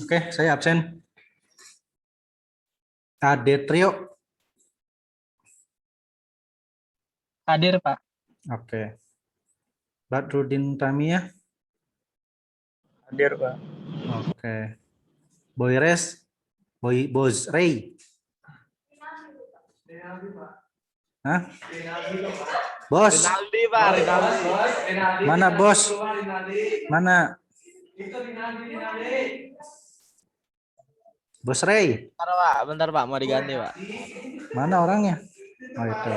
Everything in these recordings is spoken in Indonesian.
Oke, saya absen. Ade Trio. Hadir, Pak. Oke. Badrudin Tamia. Hadir, Pak. Oke. Boyres. Bos Ray. Hah? Bos. Rinaldi, Pak. Rinaldi. Mana bos? Mana? Bos Ray. Bentar, Pak. Bentar, Pak. Mau diganti, Pak. Mana orangnya? Oh itu.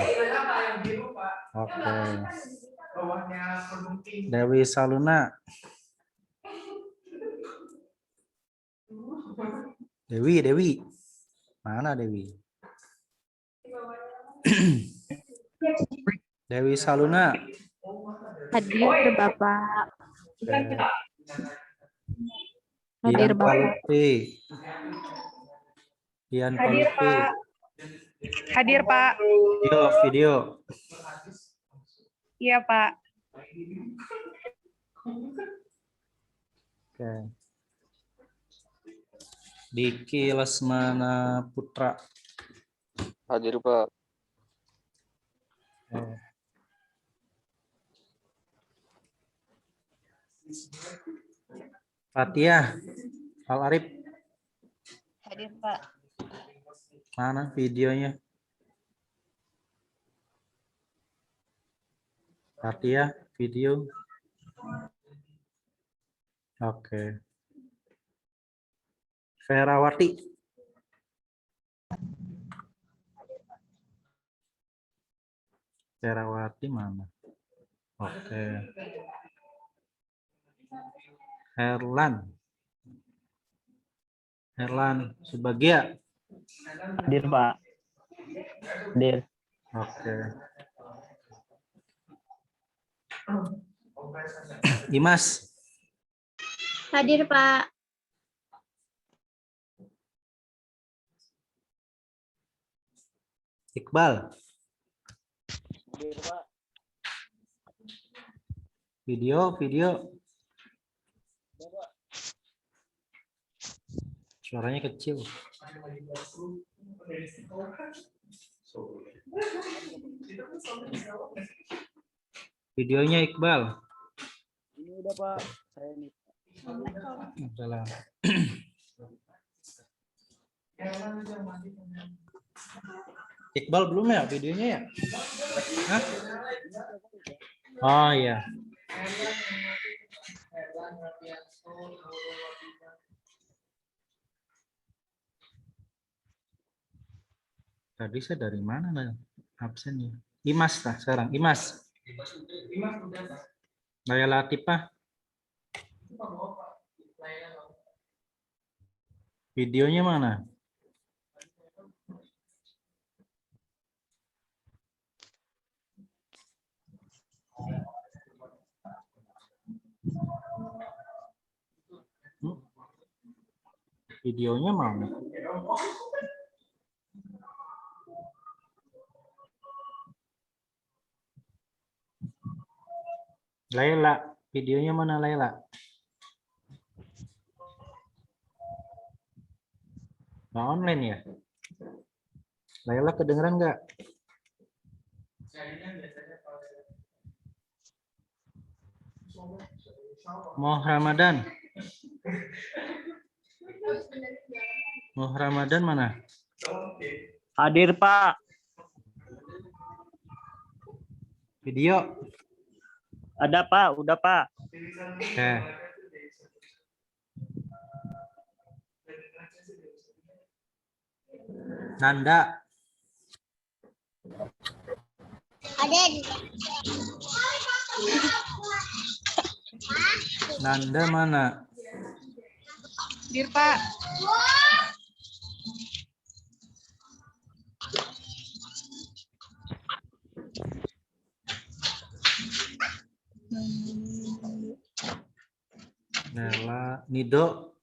Oke. Dewi Saluna. Dewi. Mana Dewi? Dewi Saluna. Hadir Bapak. Oke. Hadir Ian Bapak. Palpi. Ian Hadir, Palpi. Pak. Hadir, Pak. Video. Iya, Pak. Oke. Diki Lesmana Putra. Hadir, Pak. Oke. Fatia Al Arif. Hadir Pak. Mana videonya? Fatia, video. Oke. Ferawati. Ferawati mana? Oke. Herlan Subagia. Hadir, Pak. Hadir. Oke. Dimas. Hadir Pak. Iqbal. Hadir, Pak. Video. Suaranya kecil. Videonya Iqbal. Ini udah, Pak. Saya nih. Salah. Iqbal belum ya videonya ya? Hah? Oh iya. Tadi saya dari mana nah absennya? Imas lah sekarang. Imas. Laya Latifah. Videonya mana? Videonya mana? Laila, videonya mana Laila? Nggak online ya? Laila kedengeran nggak? Moh Ramadan. Moh Ramadan mana? Hadir, Pak. Video. Ada, Pak. Udah, Pak. Oke. Nanda. Nanda mana? Hadir, Pak. Nela, Nido.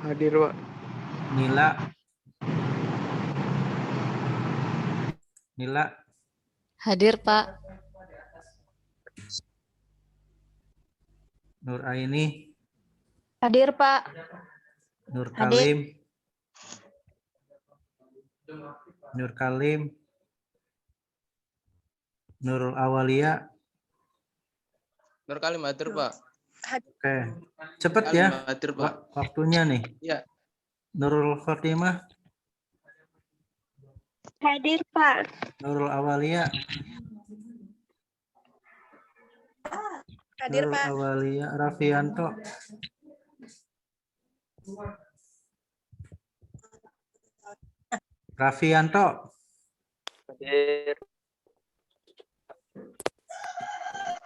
Hadir, Pak. Nila. Hadir Pak. Nur Aini, Hadir, Pak. Nur Hadir. Kalim, Nur Kalim, Nurul Awalia. Nur Kalim hadir, Pak. Oke, cepet ya Hadir, Pak. waktunya nih. Iya. Nurul Fatimah, Hadir, Pak. Nurul Awalia, Hadir, Nurul Pak. Awalia, Raffianto, Raffianto, Hadir.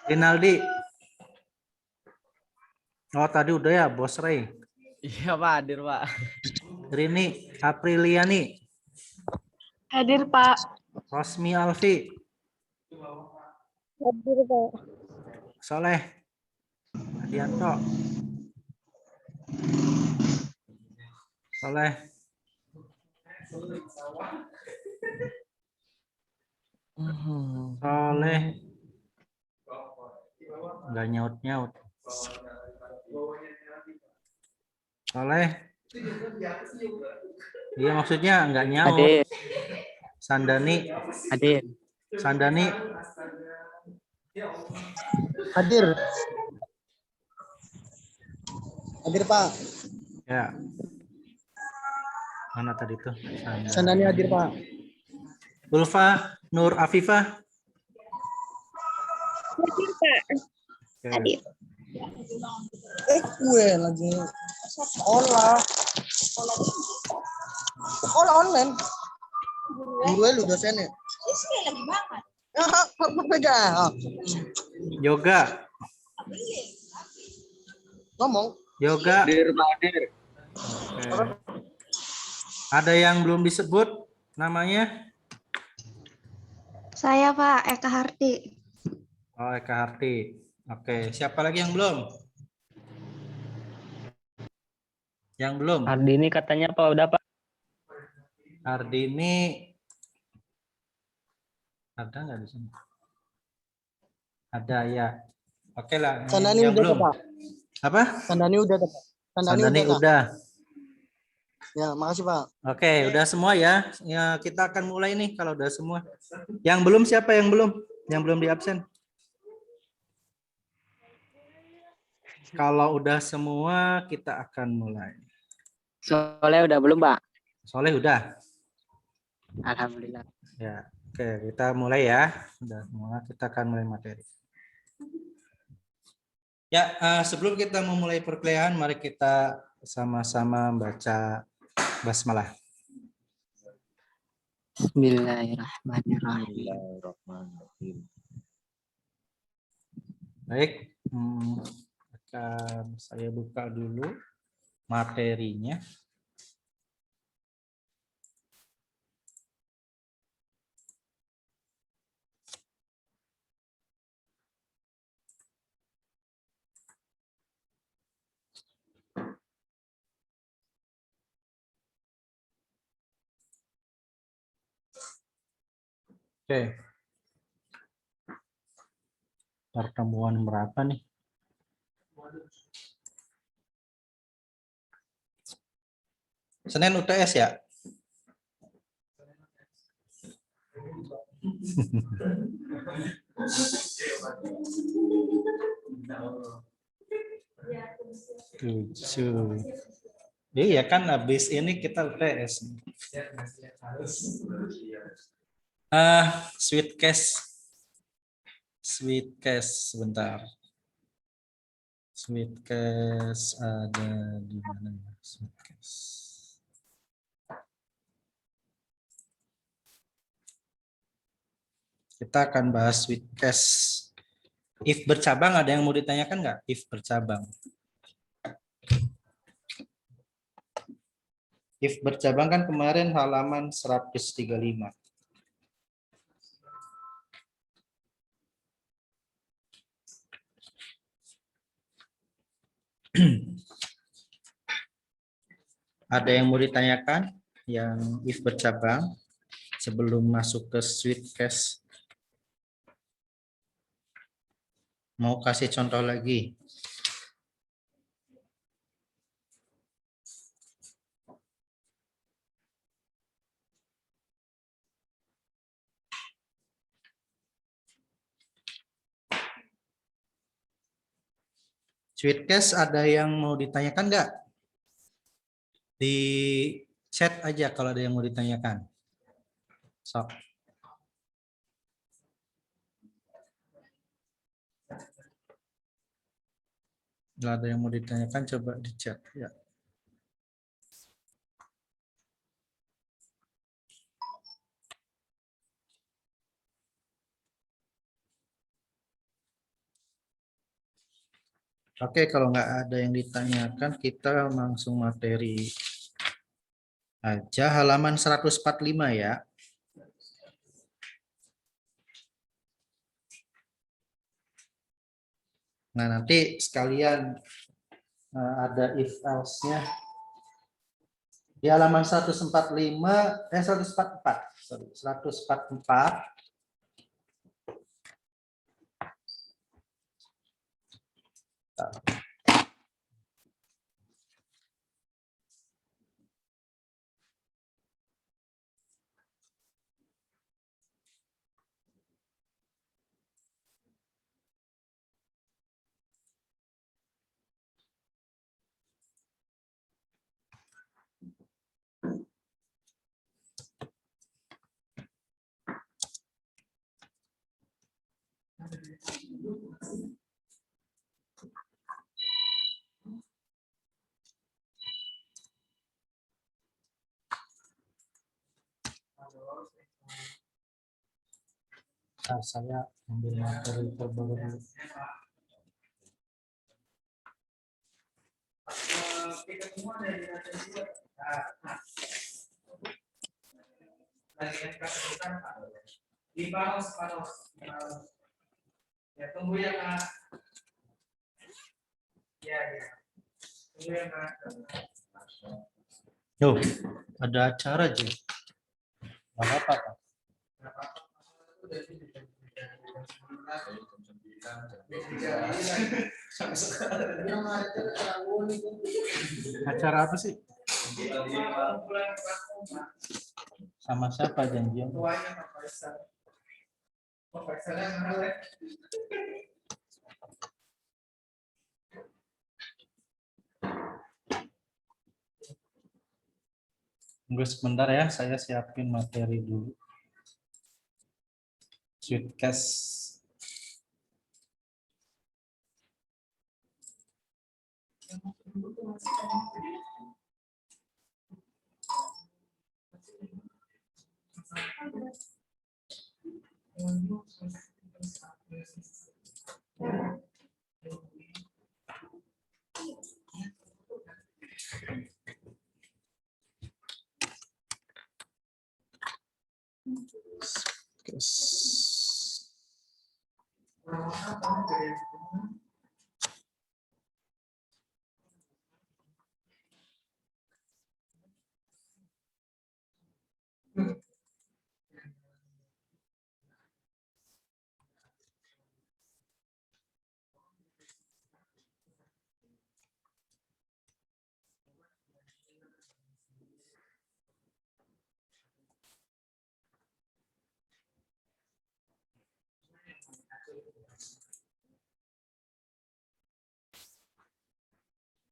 Rinaldi. Oh tadi udah ya, Bos Ray. Iya Pak, hadir Pak. Rini Apriliani, Hadir, Pak. Rosmi Alfi, Hadir, Pak. Soleh Adianto, Soleh, Soleh, nggak nyaut-nyaut. Soleh, iya maksudnya nggak nyaut. Hadir. Sandani, Hadir. Sandani, Hadir. Hadir, Pak. ya. Mana tadi tuh? Sandani hadir, Pak. Ulfa Nur Afifah. Hadir, Pak. Oke. Hadir. Gue lagi sekolah. Sekolah online. Gue lu dosennya. Lagi banget. Ya, beda. Yoga, Ngomong. Yoga. Hadir, Pak. Hadir. Oke. Ada yang belum disebut namanya? Saya, Pak. Eka Harti. Oh, Eka Harti. Oke, siapa lagi yang belum? Yang belum? Ardini katanya Pak udah Pak. Ardini ada nggak di sini? Ada ya. Oke lah. Sandani yang udah, belum. Pak. Apa? Sandani udah, Pak. Sandani Kak. udah. Ya, makasih, Pak. Oke, udah semua ya. Ya, kita akan mulai nih kalau udah semua. Yang belum siapa yang belum? Yang belum di absen? Kalau udah semua kita akan mulai. Soalnya udah belum Pak. Soleh udah. Alhamdulillah. Ya, oke kita mulai ya. Udah semua kita akan mulai materi. Ya, sebelum kita memulai perkuliahan, mari kita sama-sama baca basmalah. Bismillahirrahmanirrahim. Baik, akan saya buka dulu materinya. Oke. Pertemuan berapa nih? Senin UTS ya? Tujuh. Iya kan habis ini kita UTS. Sweet cash sebentar. Sweet cash ada di mana ya? Sweet cash. Kita akan bahas sweet cash. If bercabang ada yang mau ditanyakan nggak? If bercabang. If bercabang kan kemarin halaman 135. Ada yang mau ditanyakan yang if bercabang sebelum masuk ke sweet cash? Mau kasih contoh lagi? Sweetcast ada yang mau ditanyakan nggak? Di chat aja kalau ada yang mau ditanyakan. Sok. Kalau ada yang mau ditanyakan coba di chat ya. Oke, kalau nggak ada yang ditanyakan, kita langsung materi aja. Halaman 145 ya. Nah, nanti sekalian ada if else-nya. Di halaman 144. Sorry, 144. Saya ambil materi terbaru dulu. Ya, tunggu ya, Kak. Ya, ya. Tunggu ya, Kak. Yo, ada acara aja. Nggak apa-apa, Pak. Acara apa sih? Sama siapa janjian? Tuanya Pak Faisal. Pak Faisal yang mana, Le? Tunggu sebentar ya, saya siapin materi dulu. Sweetcast.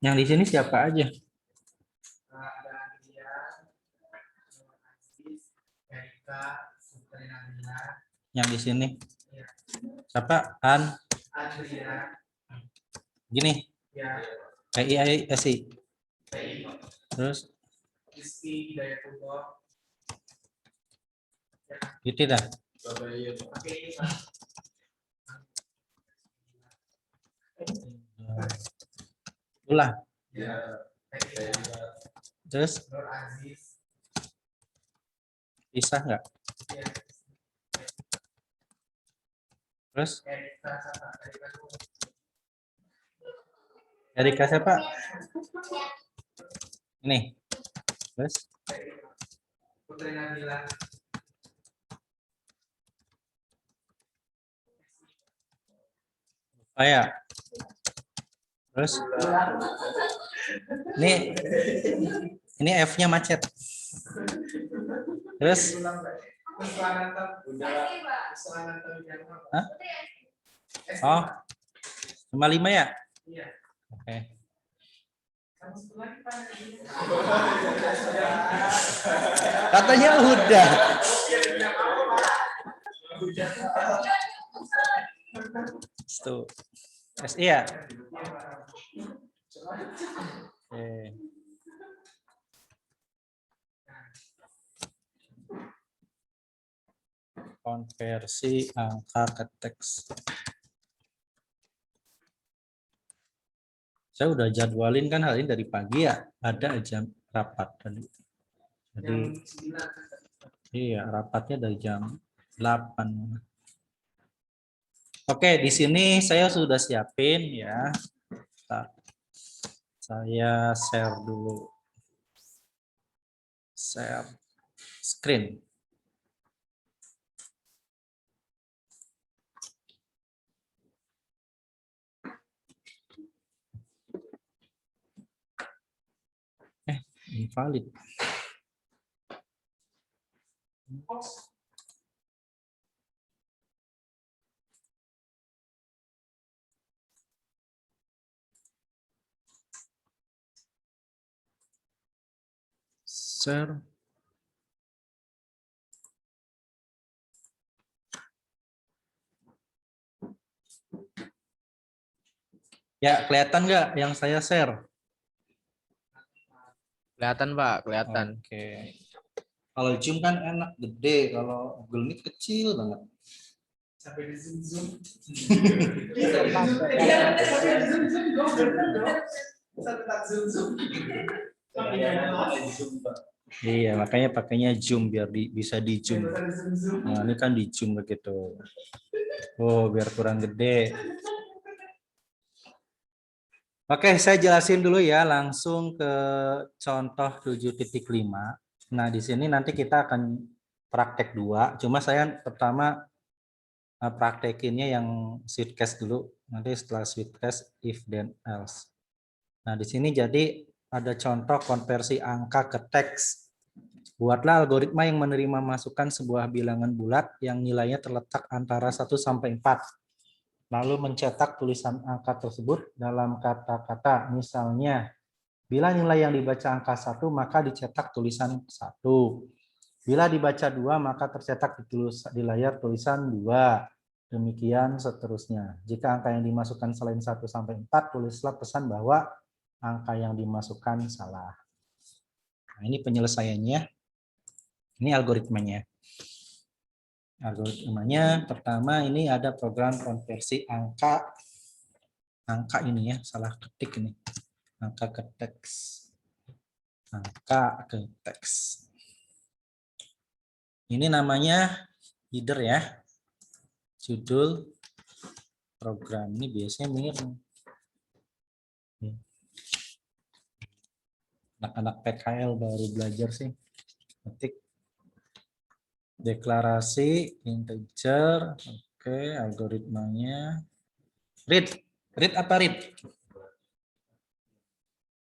Yang di sini siapa aja? Ada Adrian, Aziz, Erika, Putri Nabila, Yang di sini. Siapa? An. Adrian, Gini. ya, PISI. Terus Rizky, Hidayatullah. gitu dah. Oke, ini Pak. Ulah. Ya, Terus Nur Aziz, bisa nggak? ya, Terus Erika, sama Erika. Erika siapa? Ini. Terus Putri Nabila, ya. Terus ini F-nya macet. Terus Hah? Oh, cuma 5 ya? Iya. Oke. Katanya udah. Tuh. Iya. Oke. Konversi angka ke teks. Saya udah jadwalin kan hari ini dari pagi ya, ada jam rapat tadi. Jadi iya, rapatnya dari jam 8. Oke, di sini saya sudah siapin ya. Bentar. Saya share dulu. Share screen. Invalid. Share. Ya, kelihatan nggak yang saya share? Kelihatan Pak, kelihatan. Oke. Kalau Zoom kan enak gede, kalau Google Meet kecil banget. Sampai di zoom. Iya, makanya pakainya Zoom biar bisa di Zoom. Nah, ini kan di Zoom begitu. Oh, biar kurang gede. Oke, saya jelasin dulu ya, langsung ke contoh 7.5. Nah, di sini nanti kita akan praktek 2. Cuma saya pertama praktekinnya yang sweet case dulu. Nanti setelah sweet case, if then else. Nah, di sini jadi ada contoh konversi angka ke teks. Buatlah algoritma yang menerima masukan sebuah bilangan bulat yang nilainya terletak antara 1 sampai 4. Lalu mencetak tulisan angka tersebut dalam kata-kata. Misalnya, bila nilai yang dibaca angka 1, maka dicetak tulisan 1. Bila dibaca 2, maka tercetak di layar tulisan 2. Demikian seterusnya. Jika angka yang dimasukkan selain 1 sampai 4, tulislah pesan bahwa angka yang dimasukkan salah. Nah, ini penyelesaiannya. Ini algoritmanya. Algoritmanya pertama ini ada program konversi angka ini ya, salah ketik ini. Angka ke teks. Angka ke teks. Ini namanya header ya. Judul program ini biasanya mirip. Anak-anak PKL baru belajar sih. Ketik deklarasi integer. Oke, algoritmanya. Read apa read?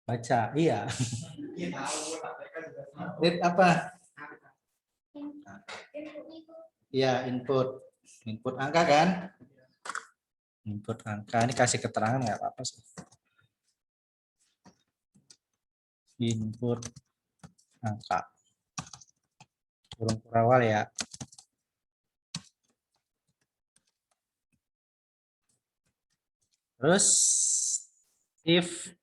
Baca, iya. Read apa? Ya, input angka kan? Input angka, ini kasih keterangan nggak apa-apa sih. Input angka. Kurung kurawal ya. Terus if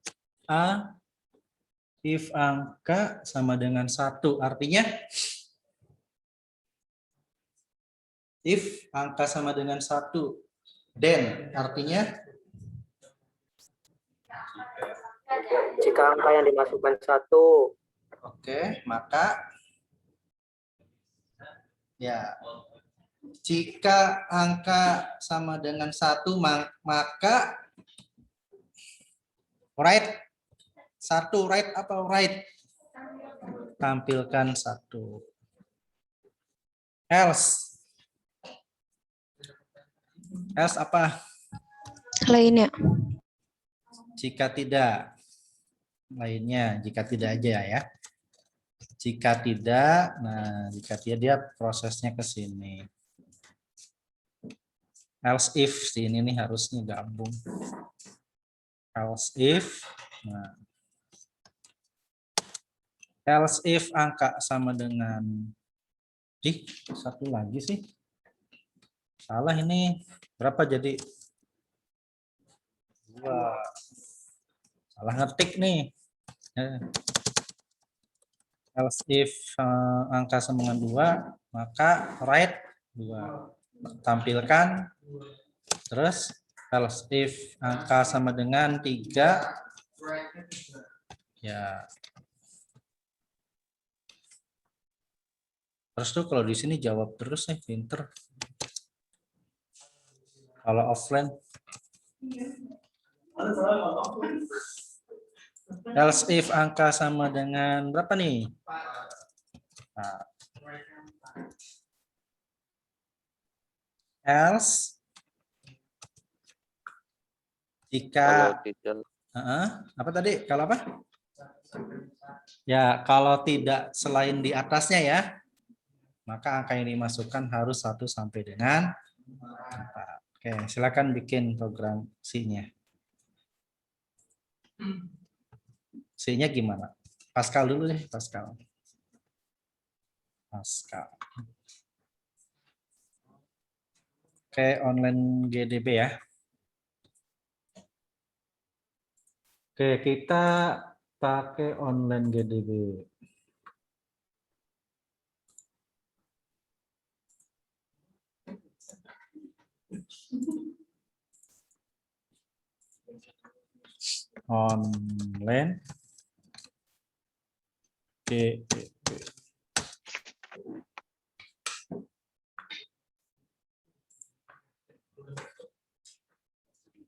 angka sama dengan 1, artinya if angka sama dengan 1, then artinya Jika angka yang dimasukkan 1. Oke, maka ya jika angka sama dengan 1, maka write 1, write apa write? Tampilkan 1. Else apa? Lainnya. Jika tidak, lainnya. Jika tidak aja ya. Jika tidak, nah jika tidak dia prosesnya ke sini. Else if ini nih harusnya gabung. else if. Nah, else if angka sama dengan satu lagi sih. Salah ini. Berapa jadi? 2. Salah ngetik nih. Else if angka sama dengan 2, maka write 2. Tampilkan. Terus else if angka sama dengan 3, ya. Terus tuh kalau di sini jawab terus nih, pinter. Kalau offline. Else if angka sama dengan berapa nih? Nah. Else jika apa tadi? Kalau apa? Ya, kalau tidak selain di atasnya ya, maka angka yang dimasukkan harus 1 sampai dengan 4. Oke, silakan bikin program C-nya. C-nya gimana? Pascal dulu deh, Pascal. Oke, online GDB ya. Oke, kita pakai online GDB. Online GDB.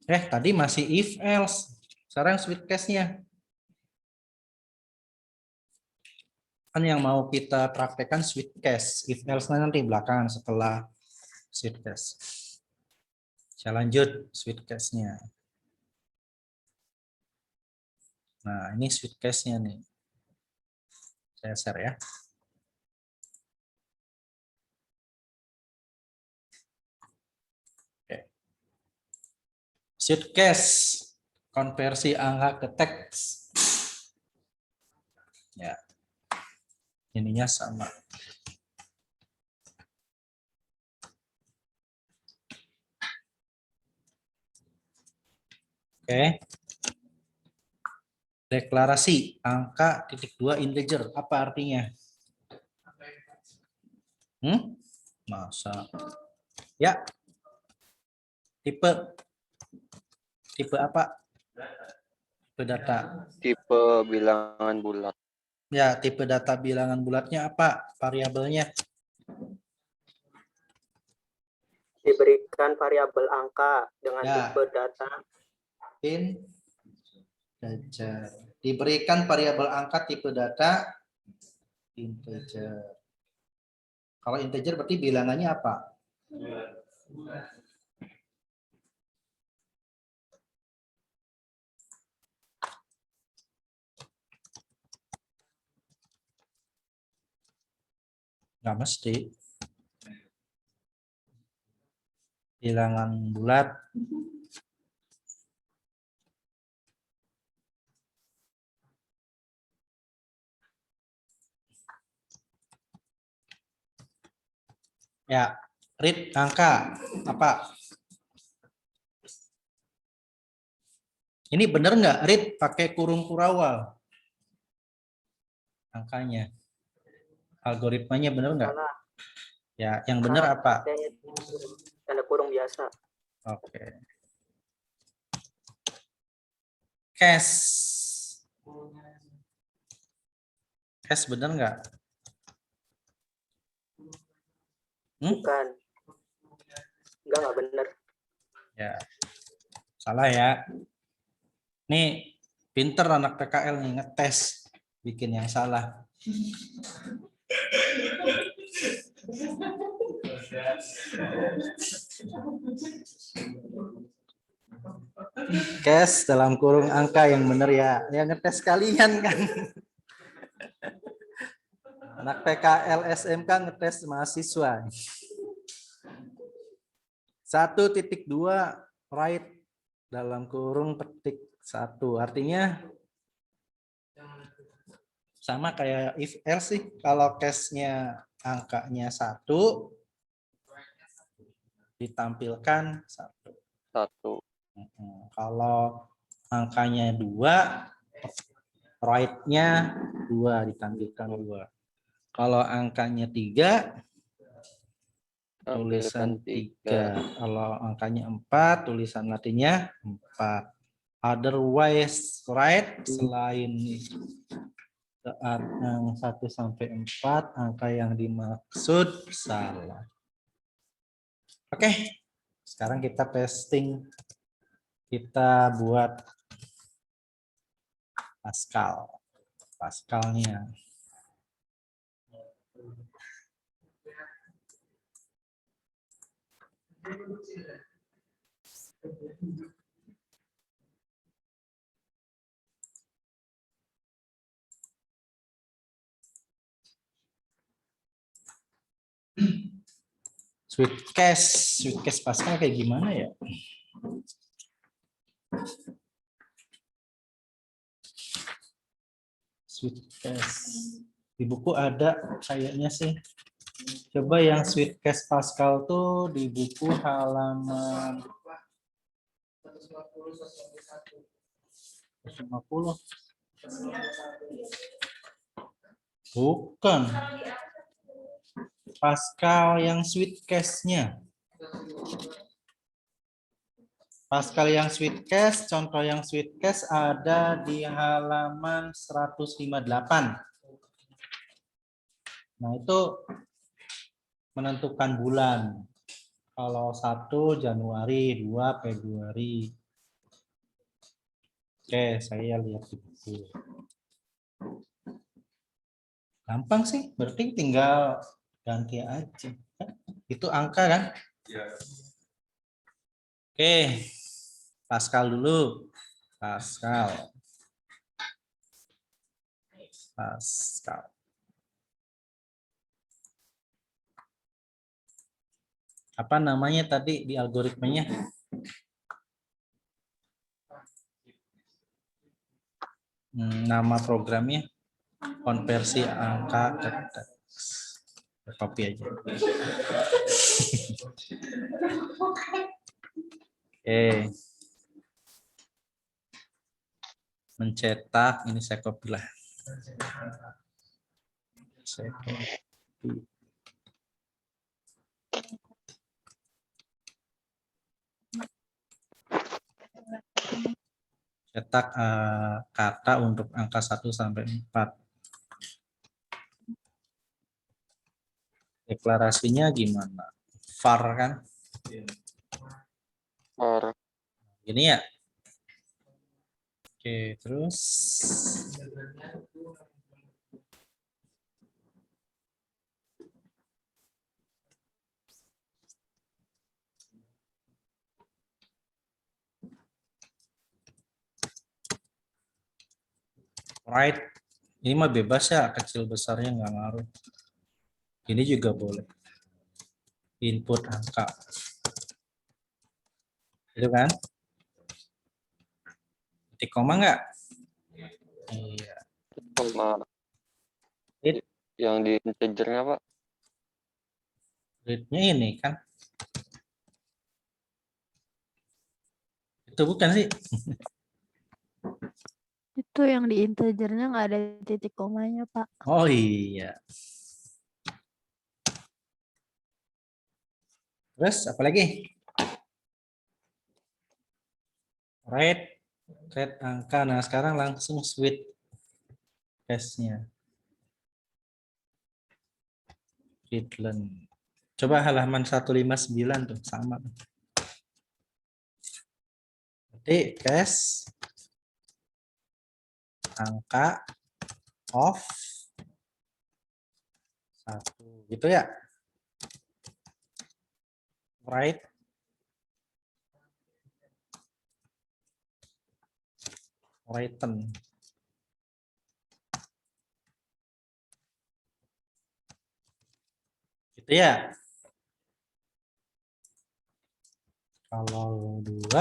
Tadi masih if else. Sekarang switch case-nya. Kan yang mau kita praktekkan switch case. If else nanti belakangan setelah switch case. Saya lanjut switch case-nya. Nah, ini switch case-nya nih. Saya share ya. Oke. Switch case, konversi angka ke teks. Ya. Ininya sama. Oke. Deklarasi angka (2) integer. Apa artinya? Masa? Ya. Tipe apa? Tipe data. Tipe bilangan bulat. Ya, tipe data bilangan bulatnya apa? Variabelnya? Diberikan variabel angka dengan Ya. tipe data integer. Diberikan variabel angka tipe data integer. Kalau integer berarti bilangannya apa? Nggak mesti. Bilangan bulat. Ya, read angka apa? Ini benar nggak read pakai kurung kurawal? Angkanya. Algoritmanya benar nggak? Ya, yang benar apa? Tanda kurung biasa. Oke. Cash. Cash benar nggak? Bukan. Enggak benar. Ya. Salah ya. Nih, pinter anak PKL nih ngetes bikin yang salah. Cash dalam kurung angka yang benar ya. Ya ngetes kalian kan. Anak PKL SMK ngetes mahasiswa. 1.2 write dalam kurung petik 1. Artinya sama kayak if else sih. Kalau case-nya angkanya 1, ditampilkan 1. 1. Kalau angkanya 2, right-nya 2, ditampilkan 2. Kalau angkanya 3, tulisan 3. Kalau angkanya 4, tulisan latinnya 4. Otherwise, right, selain saat yang 1 sampai 4, angka yang dimaksud salah. Oke, sekarang kita testing. Kita buat Pascal. Pascalnya. Sweetcase Pascal kayak gimana ya? Sweetcase. Di buku ada kayaknya sih. Coba yang Sweetcase Pascal tuh di buku halaman 150. Bukan. Pascal yang Sweetcase-nya. Pascal yang Sweetcase, contoh yang Sweetcase ada di halaman 158. Nah, itu menentukan bulan. Kalau 1 Januari, 2 Februari. Oke, saya lihat di buku. Gampang sih, berarti tinggal ganti aja. Itu angka kan? Oke, Pascal dulu. Pascal. Apa namanya tadi di algoritmanya? Nama programnya konversi angka ke teks. Copy aja. Oke. Mencetak, ini saya copy lah. Saya copy. Cetak kata untuk angka 1 sampai 4. Deklarasinya gimana? var kan? Var. Ini ya. Oke, terus right. Ini mah bebas ya, kecil besarnya nggak ngaruh. Ini juga boleh. Input angka. Itu kan? Titik koma nggak? Iya. Koma. It. Yang di integernya, Pak. Read-nya ini kan? Itu bukan sih? Itu yang di integernya nggak ada titik komanya, Pak. Oh iya. Terus apa lagi? Right angka. Nah, sekarang langsung switch case-nya. Readlen. Coba halaman 159 tuh sama. Jadi case angka of 1 gitu ya. Right. Written. Gitu ya. Kalau 2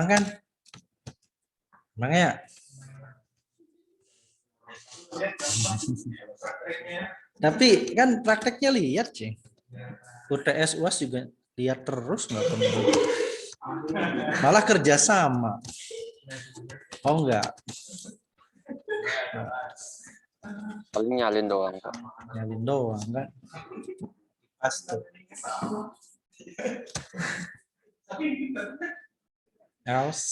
Kan? Emang ya? Tapi kan prakteknya lihat, Cing. UTS UAS juga lihat terus nggak perlu. Malah kerjasama. Oh enggak. Paling nyalin doang, Pak. Nyalin doang kan. Pas tuh. Else.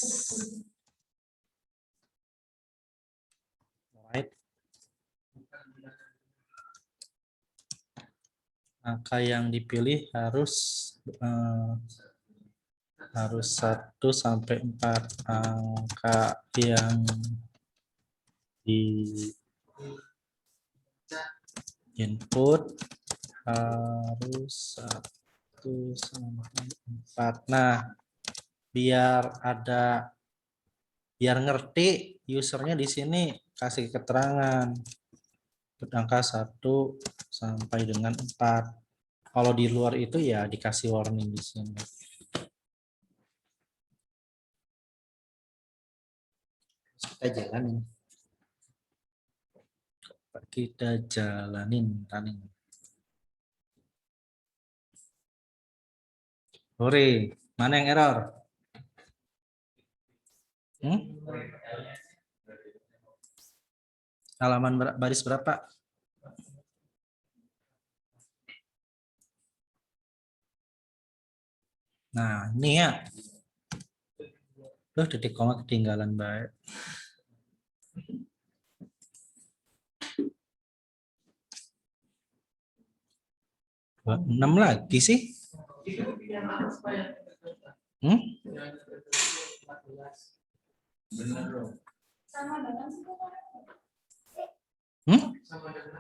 Right. Angka yang dipilih harus 1 sampai 4 angka yang di input harus 1 sampai 4. Nah, biar ngerti usernya di sini kasih keterangan angka 1 sampai dengan 4. Kalau di luar itu ya dikasih warning di sini. Kita jalanin running. Hore, mana yang error? Halaman baris berapa? Nah, ini ya. Loh, titik koma ketinggalan baik. Wah, 6 lagi sih.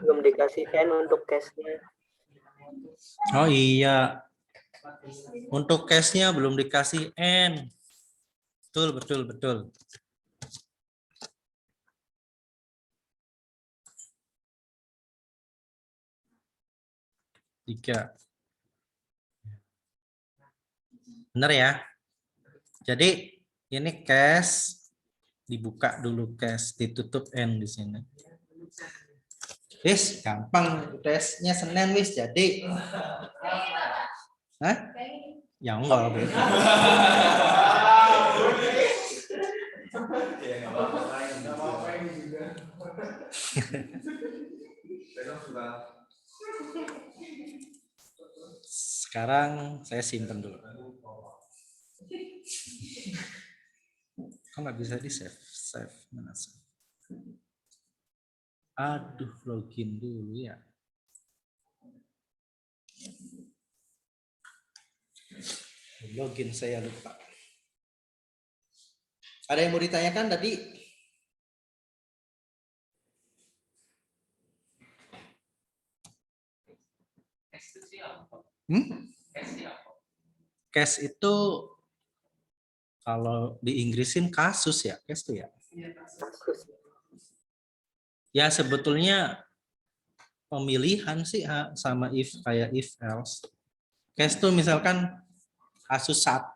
Belum dikasih N untuk case-nya. Oh iya. Untuk case-nya belum dikasih N. Betul. 3. Benar ya? Jadi ini cache dibuka dulu cache, ditutup N di sini. Wis, gampang tesnya Senin wis jadi. Hah? Ya enggak. Sekarang saya simpen dulu. Kok nggak bisa di save? Save mana save? Aduh, login dulu ya. Login saya lupa. Ada yang mau ditanyakan tadi? Case itu kalau di Inggrisin kasus ya, case itu ya. Ya sebetulnya pemilihan sih sama if kayak if else. Case itu misalkan kasus 1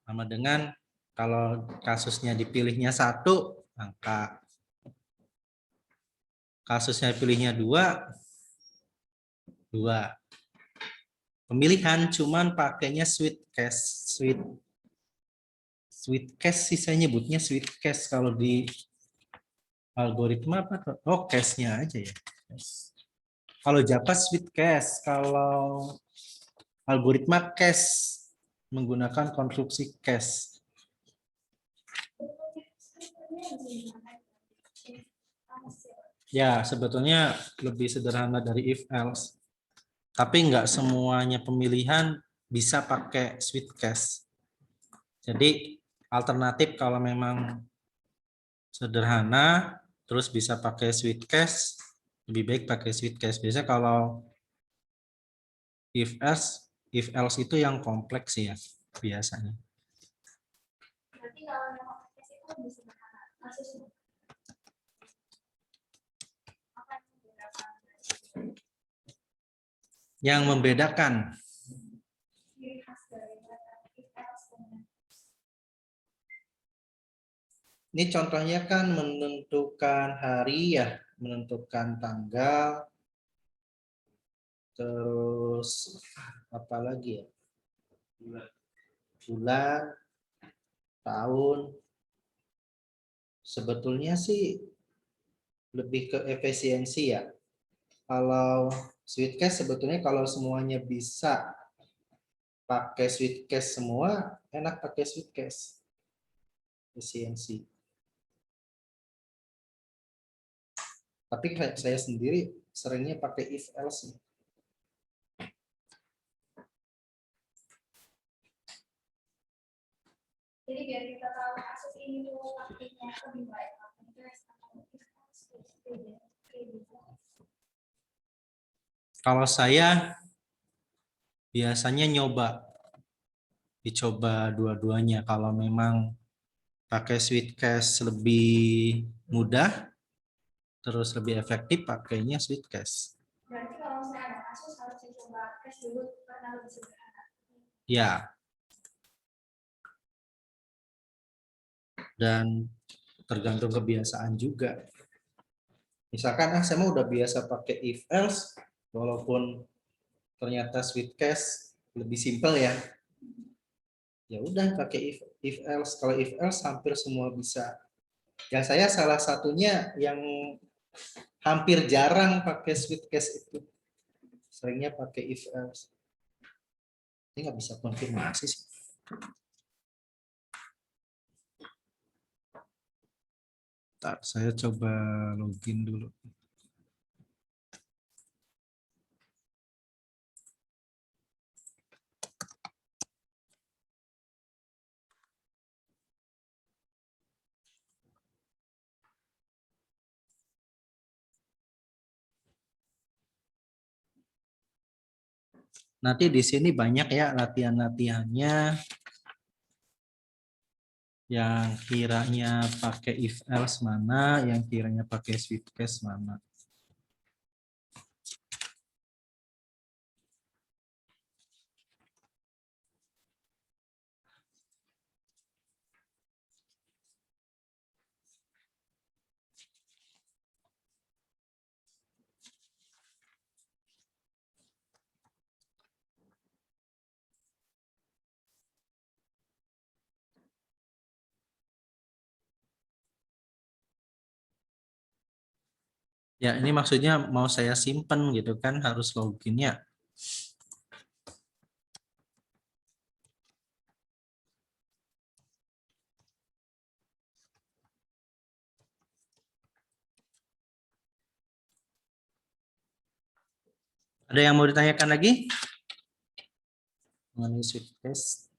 sama dengan kalau kasusnya dipilihnya 1 angka, kasusnya dipilihnya 2. Pemilihan cuman pakainya sweet case, sweet case sih saya nyebutnya sweet case kalau di algoritma apa? Oh, case-nya aja ya. Kalau Java sweet case, kalau algoritma case menggunakan konstruksi case. Ya, sebetulnya lebih sederhana dari if else. Tapi enggak semuanya pemilihan bisa pakai sweet case. Jadi alternatif kalau memang sederhana terus bisa pakai sweet case, lebih baik pakai sweet case. Biasanya kalau if else itu yang kompleks ya biasanya. Yang membedakan Ini contohnya kan menentukan hari ya, menentukan tanggal, terus apa lagi ya? Bulan, tahun. Sebetulnya sih lebih ke efisiensi ya. Kalau Sweetcast sebetulnya kalau semuanya bisa pakai Sweetcast semua, enak pakai Sweetcast. Efisiensi. Tapi kayak saya sendiri seringnya pakai if else. Jadi biar kita tahu kasus ini tuh praktiknya lebih baik Kalau saya biasanya dicoba dua-duanya. Kalau memang pakai Sweetcast lebih mudah, terus lebih efektif pakainya Sweetcast. Berarti kalau misalnya ada kasus harus dicoba cash dulu karena lebih sederhana. Ya. Dan tergantung kebiasaan juga. Misalkan saya mau udah biasa pakai if else, walaupun ternyata Sweetcast lebih simpel ya. Ya udah pakai if else. Kalau if else hampir semua bisa. Ya saya salah satunya yang hampir jarang pakai Sweetcast itu. Seringnya pakai if else. Ini nggak bisa konfirmasi sih. Bentar, saya coba login dulu. Nanti di sini banyak ya latihan-latihannya yang kiranya pakai if else mana, yang kiranya pakai Sweetcast mana. Ya, ini maksudnya mau saya simpen gitu kan, harus login ya. Ada yang mau ditanyakan lagi? Mengenai Sweetcast.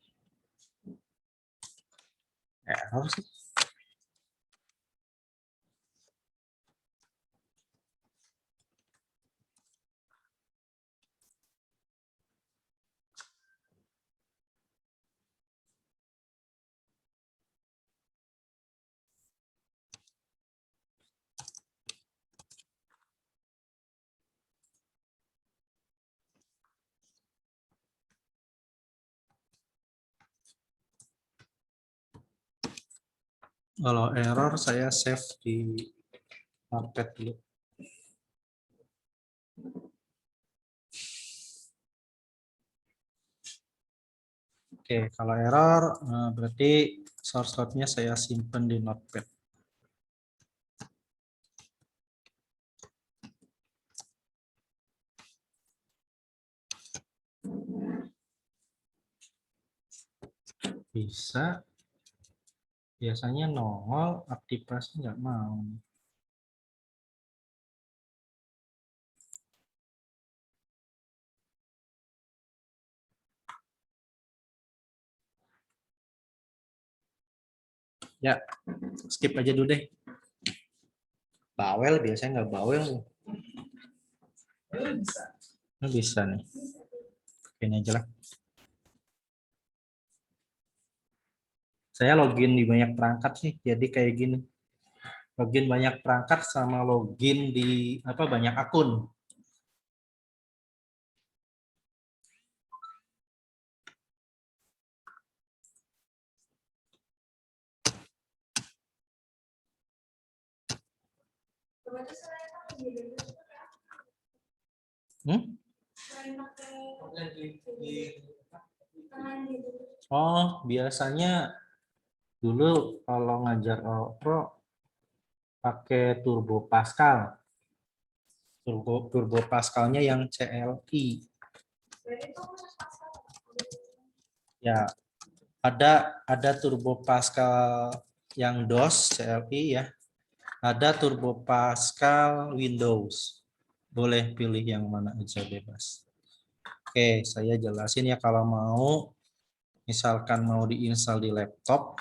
Error sih. Kalau error saya save di Notepad dulu. Oke, kalau error berarti source code-nya saya simpan di Notepad. Bisa. Biasanya nongol, aktivasi nggak mau. Ya, skip aja dulu deh. Bawel biasanya nggak bawel. Ini bisa nih. Ini aja lah. Saya login di banyak perangkat sih, jadi kayak gini. Login banyak perangkat sama login di banyak akun. Berarti selain pakai JDK itu Hmm? selain pakai Di tangan gitu. Oh, biasanya dulu kalau ngajar Pro pakai Turbo Pascal. Turbo Pascalnya yang CLI. Berarti itu khusus pasal. Ya, ada Turbo Pascal yang DOS CLI ya. Ada Turbo Pascal Windows. Boleh pilih yang mana aja bebas. Oke, saya jelasin ya kalau mau misalkan mau diinstal di laptop.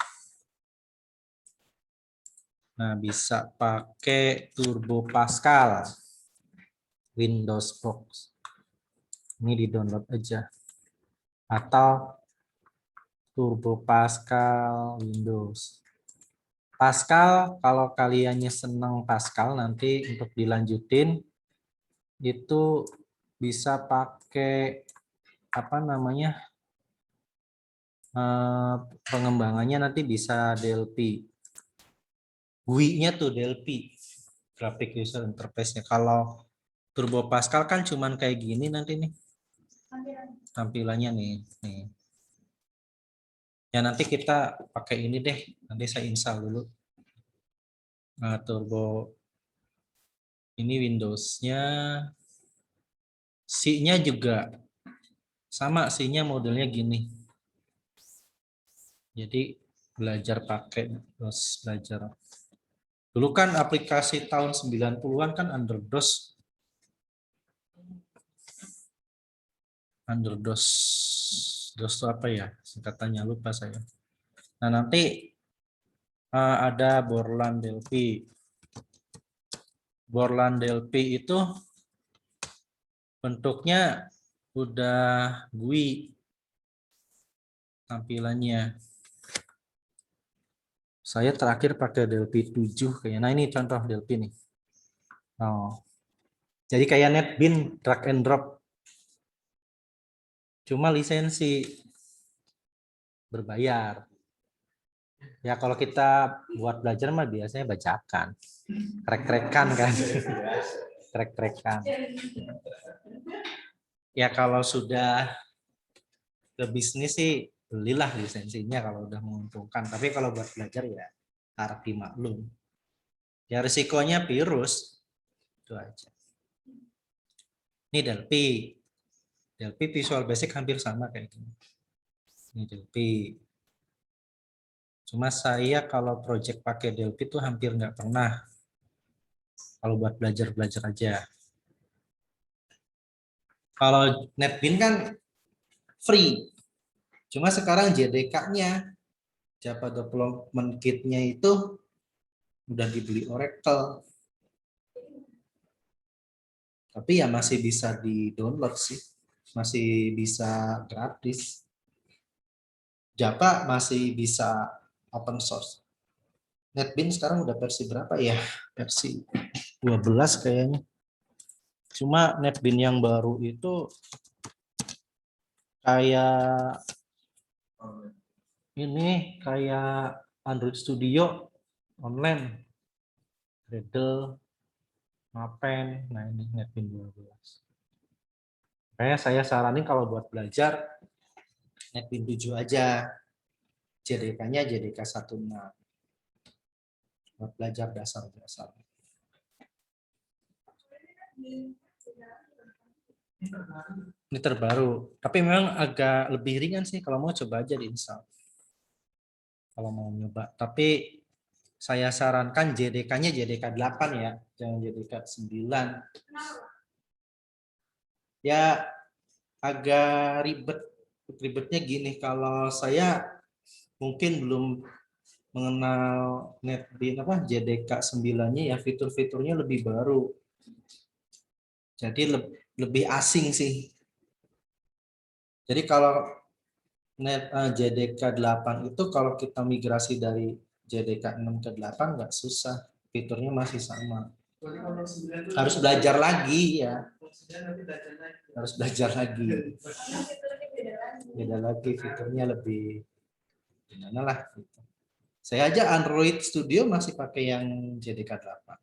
Nah, bisa pakai Turbo Pascal Windows Box. Ini di-download aja. Atau Turbo Pascal Windows. Pascal, kalau kaliannya senang Pascal, nanti untuk dilanjutin itu bisa pakai apa namanya, pengembangannya nanti bisa Delphi. GUI-nya tuh Delphi, graphic user interface-nya. Kalau Turbo Pascal kan cuman kayak gini nanti nih tampilannya nih. Ya nanti kita pakai ini deh, nanti saya install dulu. Nah, Turbo ini Windows-nya, C-nya juga sama, C-nya modelnya gini. Jadi belajar pakai DOS, belajar. Dulu kan aplikasi tahun 90-an kan underDOS. UnderDOS. DOS itu apa ya? Singkatannya lupa saya. Nah, nanti ada Borland Delphi. Borland Delphi itu bentuknya udah GUI tampilannya. Saya terakhir pakai Delphi 7 kayaknya. Nah, ini contoh Delphi nih. Oh. Jadi kayak NetBeans drag and drop. Cuma lisensi berbayar. Ya kalau kita buat belajar mah biasanya bacakan. Krek-krekan kan. Krek-krekan. Ya kalau sudah ke bisnis sih belilah lisensinya kalau udah menguntungkan. Tapi kalau buat belajar ya harap dimaklum. Ya risikonya virus. Itu aja. Ini Delphi. Delphi Visual Basic hampir sama kayak gini. Ini Delphi. Cuma saya kalau project pakai Delphi itu hampir nggak pernah. Kalau buat belajar-belajar aja. Kalau NetBeans kan free. Cuma sekarang JDK-nya, Java Development Kit-nya itu udah dibeli Oracle. Tapi ya masih bisa di-download sih. Masih bisa gratis. Java masih bisa open source. NetBeans sekarang udah versi berapa ya? Versi 12 kayaknya. Cuma NetBeans yang baru itu kayak ini, kayak Android Studio online. Gradle, Mapen, nah ini NetBeans 12. Kayak saya saranin kalau buat belajar NetBeans 7 aja. JDK-nya JDK 16. Buat belajar dasar-dasar. Ini terbaru, tapi memang agak lebih ringan sih kalau mau coba aja diinstal. Kalau mau nyoba, tapi saya sarankan JDK-nya JDK 8 ya, jangan JDK 9. Ya agak ribet. Ribetnya gini, kalau saya mungkin belum mengenal NetBeans JDK 9-nya ya, fitur-fiturnya lebih baru. Jadi lebih asing sih. Jadi kalau JDK 8 itu kalau kita migrasi dari JDK 6 ke 8 nggak susah. Fiturnya masih sama. Harus belajar lagi ya. Harus belajar lagi. Beda lagi fiturnya lebih gimana lah. Saya aja Android Studio masih pakai yang JDK 8.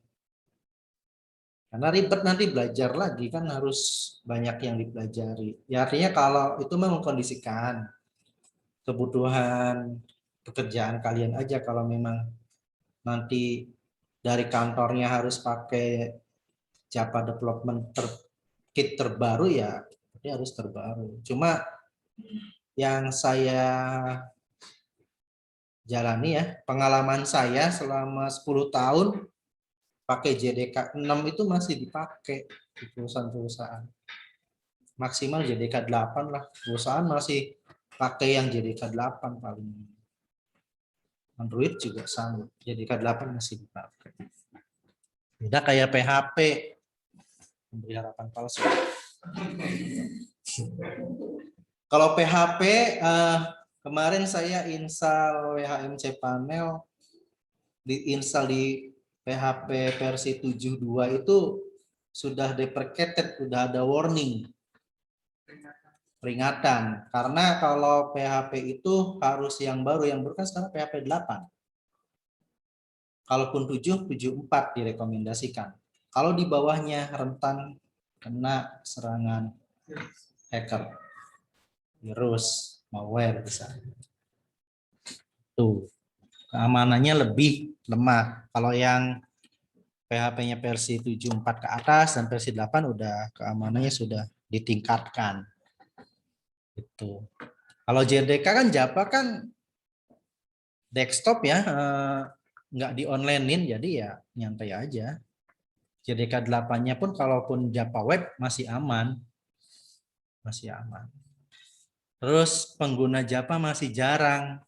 Karena ribet nanti belajar lagi kan harus banyak yang dipelajari. Ya artinya kalau itu mengkondisikan kebutuhan pekerjaan kalian aja, kalau memang nanti dari kantornya harus pakai Java development kit terbaru ya berarti harus terbaru. Cuma yang saya jalani ya, pengalaman saya selama 10 tahun pakai JDK 6 itu masih dipakai di perusahaan-perusahaan. Maksimal JDK 8 lah. Perusahaan masih pakai yang JDK 8 paling. Android juga sama. JDK 8 masih dipakai. Beda kayak PHP. Memberi harapan palsu. Kalau PHP, kemarin saya install WHM cPanel, diinstal di PHP versi 7.2 itu sudah deprecated, sudah ada warning, peringatan. Karena kalau PHP itu harus yang baru kan sekarang PHP 8. Kalaupun 7, 7.4 direkomendasikan. Kalau di bawahnya rentan kena serangan hacker, virus, malware bisa. Tuh, keamanannya lebih lemah. Kalau yang PHP-nya versi 7.4 ke atas dan versi 8 udah keamanannya sudah ditingkatkan. Itu. Kalau JDK kan Java kan desktop ya, nggak di online-in, jadi ya nyantai aja. JDK 8-nya pun kalaupun Java web masih aman. Masih aman. Terus pengguna Java masih jarang.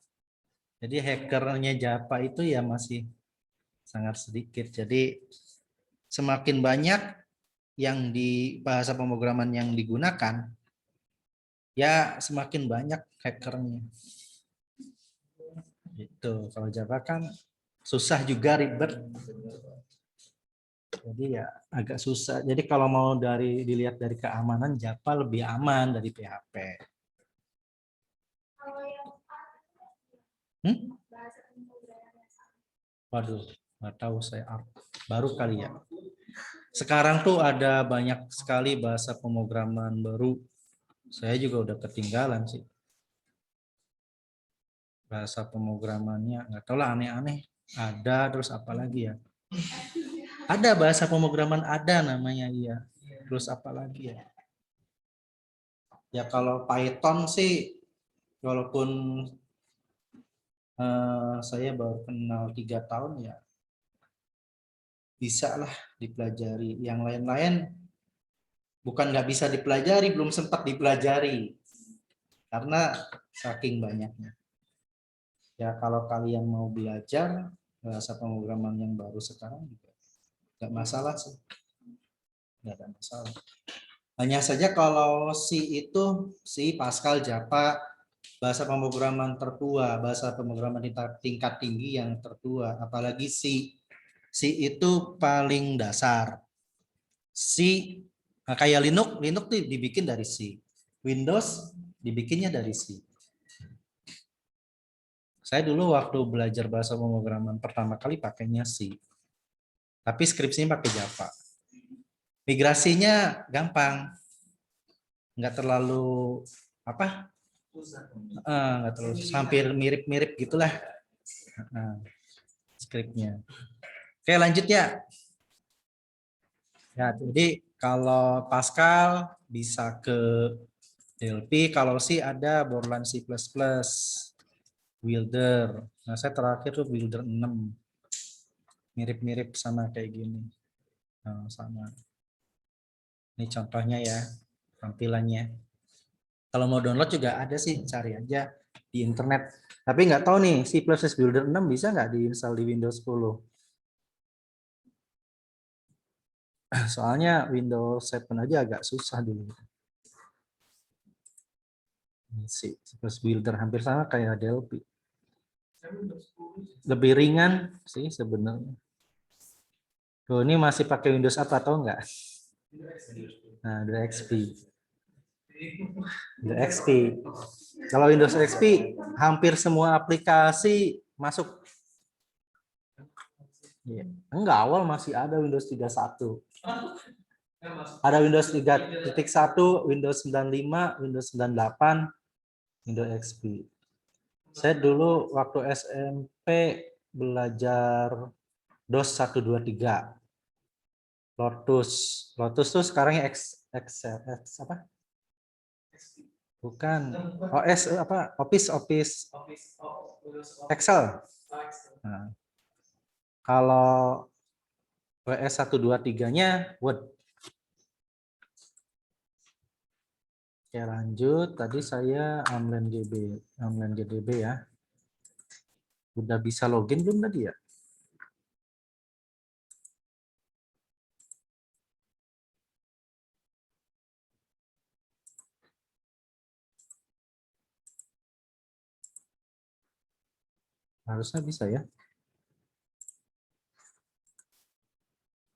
Jadi hackernya Java itu ya masih sangat sedikit. Jadi semakin banyak yang di bahasa pemrograman yang digunakan, ya semakin banyak hackernya. Itu kalau Java kan susah juga, ribet. Jadi ya agak susah. Jadi kalau mau dilihat dari keamanan, Java lebih aman dari PHP. Waduh, nggak tahu saya, baru kali ya. Sekarang tuh ada banyak sekali bahasa pemrograman baru. Saya juga udah ketinggalan sih. Bahasa pemrogramannya nggak tahu lah, aneh-aneh. Ada, terus apa lagi ya? Ada bahasa pemrograman ada namanya, iya. Terus apa lagi ya? Ya kalau Python sih, walaupun saya baru kenal 3 tahun ya, bisa lah dipelajari. Yang lain-lain bukan nggak bisa dipelajari, belum sempat dipelajari. Karena saking banyaknya. Ya kalau kalian mau belajar bahasa pemrograman yang baru sekarang juga nggak masalah sih, nggak ada masalah. Hanya saja kalau C itu C, Pascal, Java, bahasa pemrograman tertua, bahasa pemrograman tingkat tinggi yang tertua, apalagi C. C itu paling dasar. C kayak Linux tuh dibikin dari C. Windows dibikinnya dari C. Saya dulu waktu belajar bahasa pemrograman pertama kali pakainya C. Tapi skripsinya pakai Java. Migrasinya gampang. Nggak terlalu apa? Nggak terlalu, hampir mirip-mirip gitulah. Skripnya. Oke, lanjut ya. Ya, jadi kalau Pascal bisa ke DLP, kalau C ada Borland C++, Builder. Nah, saya terakhir tuh Builder 6. Mirip-mirip sama kayak gini. Nah, sama. Ini contohnya ya, tampilannya. Kalau mau download juga ada sih, cari aja di internet. Tapi nggak tahu nih, C++ Builder 6 bisa nggak diinstal di Windows 10? Soalnya Windows 7 aja agak susah dulu. Ini C++ Builder hampir sama kayak Delphi. Lebih ringan sih sebenarnya. Tuh, ini masih pakai Windows apa atau enggak? Nah, the XP. The XP. Kalau Windows XP hampir semua aplikasi masuk. Iya. Enggak, awal masih ada Windows 31. Ada Windows 3.1, Windows 95, Windows 98, Windows XP. Saya dulu waktu SMP belajar DOS 123. Lotus tuh sekarang Excel, apa? Bukan. OS apa? Office Excel. Nah, kalau WS 123-nya Word. Oke, lanjut. Tadi saya Amlen GDB ya. Udah bisa login belum tadi ya? Harusnya bisa ya.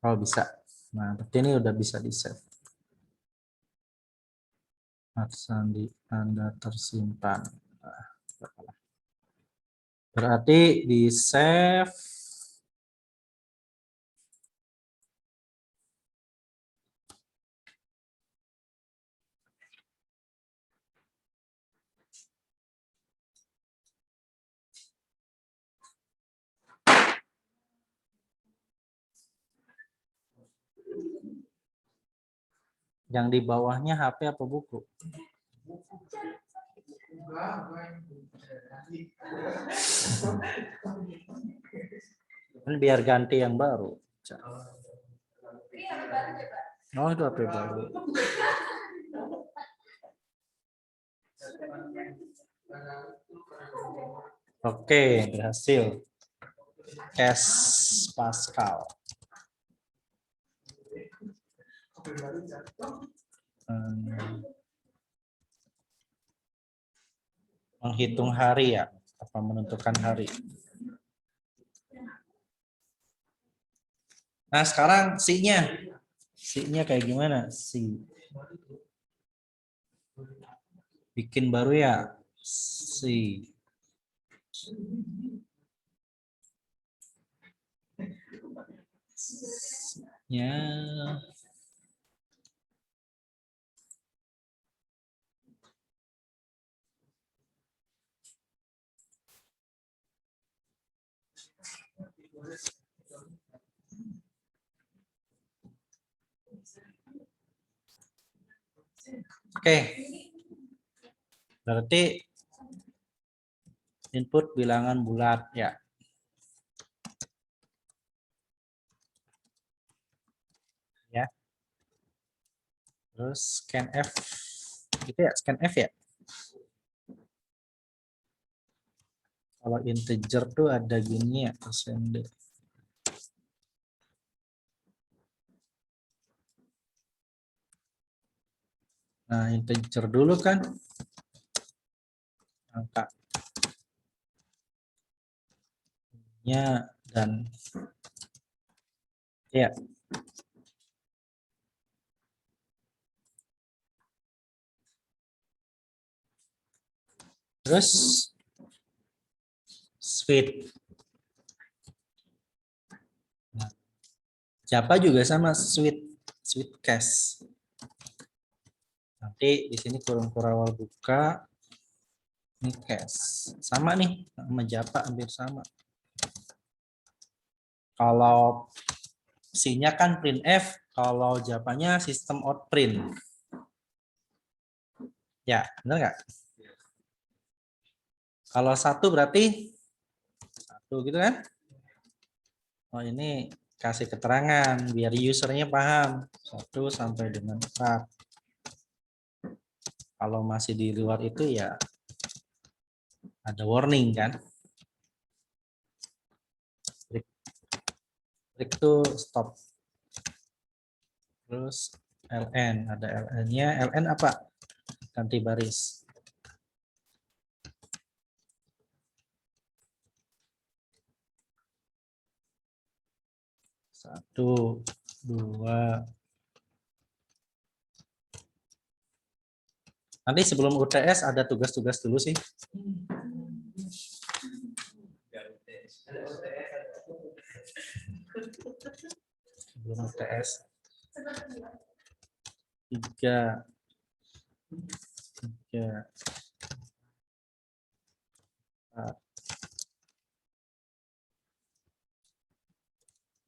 Oh bisa. Nah, berarti ini udah bisa di-save. Sandi Anda tersimpan. Nah, berarti di-save. Yang di bawahnya HP apa buku? Kan biar ganti yang baru. Oh, itu HP baru. Oke, berhasil. Cache Pascal. Menghitung hari ya, apa menentukan hari. Nah, sekarang C-nya. C-nya kayak gimana? C. Bikin baru ya. C. C-nya. Oke. Berarti input bilangan bulat ya. Ya. Terus scanf. Gitu ya, scanf ya. Kalau integer tuh ada gini ya, %. Nah, integer dulu kan angka nya dan ya. Terus Sweet. Nah, Java juga sama Sweet case. Nanti di sini kurung kurawal buka. Ini case. Sama nih sama Java, hampir sama. Kalau C-nya kan printf, kalau Java-nya sistem out print. Ya, benar nggak? Kalau 1 berarti 1 gitu kan? Oh, ini kasih keterangan biar usernya paham 1 sampai dengan 4. Kalau masih di luar itu ya ada warning kan? Break to stop. Terus ln, ada ln-nya. Ln apa? Ganti baris. Satu, 2. Nanti sebelum UTS ada tugas-tugas dulu sih. Belum UTS. 3.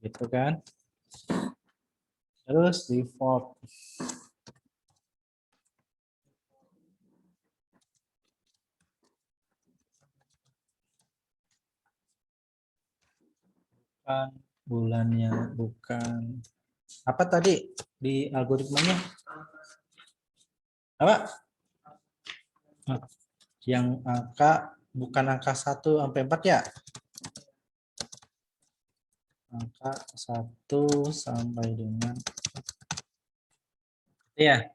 Gitu kan. Terus default. Bukan bulannya, bukan. Apa tadi di algoritmanya? Apa? Yang angka bukan angka 1 sampai 4 ya? Angka 1 sampai dengan iya.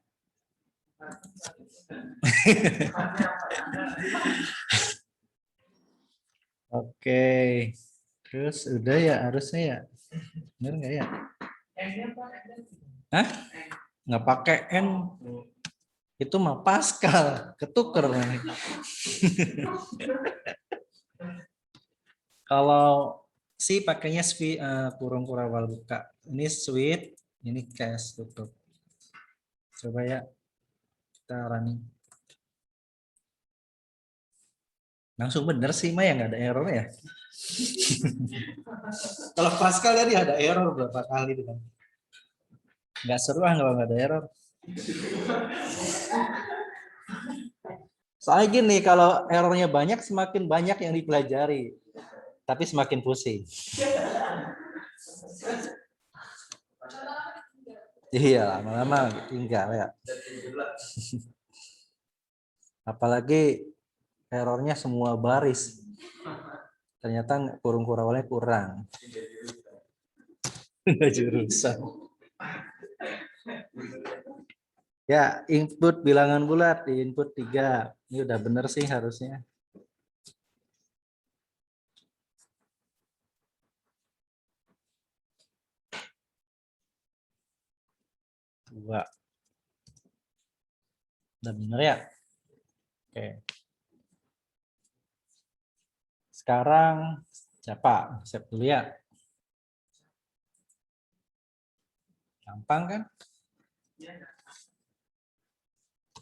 Oke. Terus udah ya harusnya ya. Benar nggak ya? Hah? Nggak pakai N. Itu mah Pascal. Ketuker. Kalau si pakainya kurung kurawal buka. Ini switch, ini cache tutup. Coba ya kita running. Langsung bener sih Maya, nggak ada error ya. Kalau Pascal tadi ada error berapa kali itu kan. Nggak seru kalau nggak ada error. Soalnya gini, kalau errornya banyak semakin banyak yang dipelajari. Tapi semakin pusing. Iya, lama-lama tinggal ya. Apalagi errornya semua baris. Ternyata kurung kurawalnya kurang. Jurusan. Ya, input bilangan bulat di input 3. Ini udah bener sih harusnya. Dua. Udah bener ya? Oke. Sekarang siapa? Save dulu ya. Gampang kan?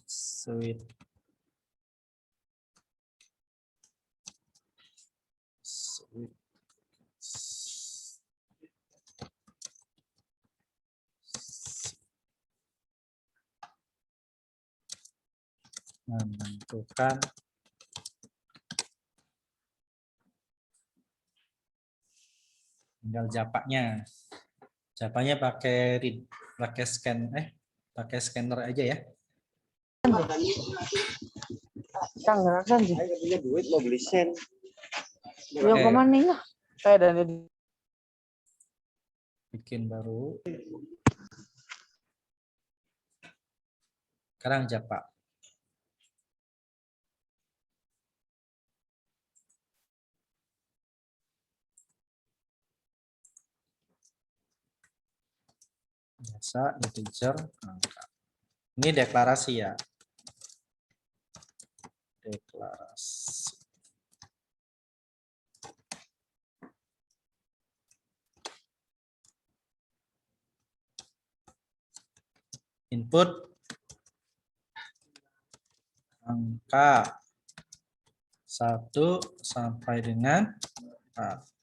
Sweet. Sweet. Menentukan tinggal japaknya. Japaknya pakai read, pakai pakai scanner aja ya. Kang, kan sih. Saya punya duit mau beli sen. Oke. Kemana ya? Saya dan Bikin baru. Sekarang japak. Biasa integer angka. Ini deklarasi ya. Deklarasi. Input angka 1 sampai dengan 4.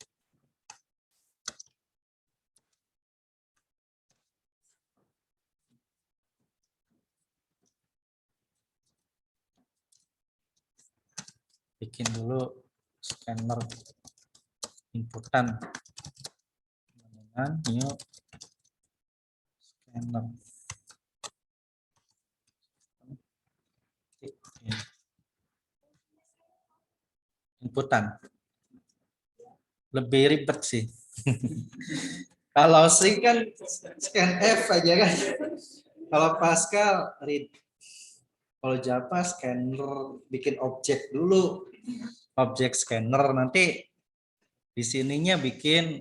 Bikin dulu scanner inputan dengan new scanner. Inputan. Lebih ribet sih. Kalau C kan scan F aja kan. Kalau Pascal read. Kalau Java scanner bikin objek dulu. Objek scanner nanti di sininya bikin